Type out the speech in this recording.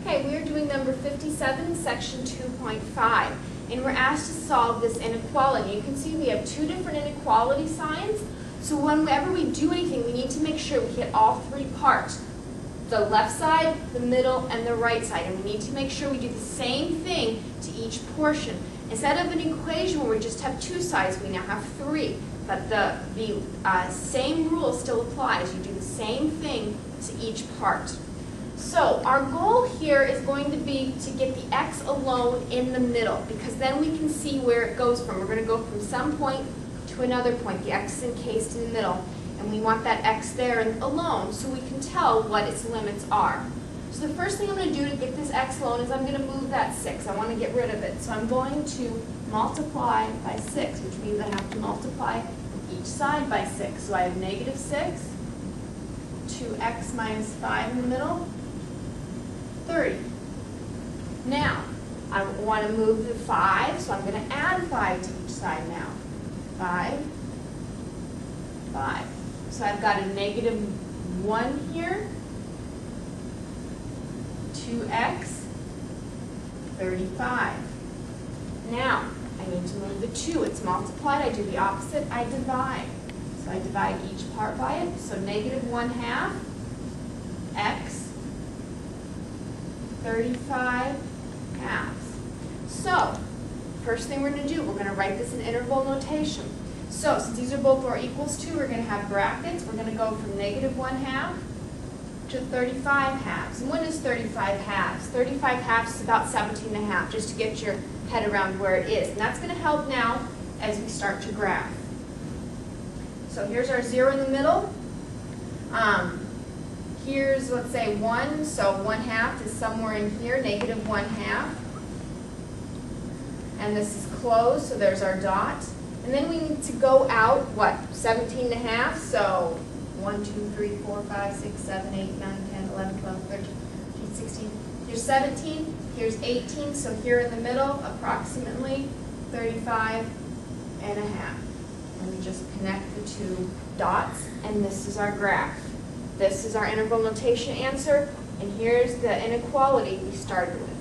Okay, we are doing number 57, section 2.5, and we're asked to solve this inequality. You can see we have two different inequality signs, so whenever we do anything, we need to make sure we hit all three parts. The left side, the middle, and the right side, and we need to make sure we do the same thing to each portion. Instead of an equation where we just have two sides, we now have three, but the same rule still applies. You do the same thing to each part. So our goal here is going to be to get the x alone in the middle, because then we can see where it goes from. We're going to go from some point to another point. The x is encased in the middle, and we want that x there alone so we can tell what its limits are. So the first thing I'm going to do to get this x alone is I'm going to move that 6. I want to get rid of it. So I'm going to multiply by 6, which means I have to multiply each side by 6. So I have negative 6, 2x minus 5 in the middle, 30. Now, I want to move the 5, so I'm going to add 5 to each side now. 5, 5. So I've got a negative 1 here, 2x, 35. Now, I need to move the 2. It's multiplied. I do the opposite. I divide. So I divide each part by it. So negative 1/2 x, 35 halves. So, first thing we're going to do, we're going to write this in interval notation. So, since these are both our equals to, we're going to have brackets. We're going to go from negative 1/2 to 35 halves. And what is 35 halves? 35 halves is about 17.5, just to get your head around where it is. And that's going to help now as we start to graph. So here's our 0 in the middle. Here's, let's say, 1, so 1/2 is somewhere in here, negative 1/2. And this is closed, so there's our dot. And then we need to go out, what, 17.5, so 1, 2, 3, 4, 5, 6, 7, 8, 9, 10, 11, 12, 13, 14, 16. Here's 17, here's 18, so here in the middle, approximately 35.5. And we just connect the two dots, and this is our graph. This is our interval notation answer, and here's the inequality we started with.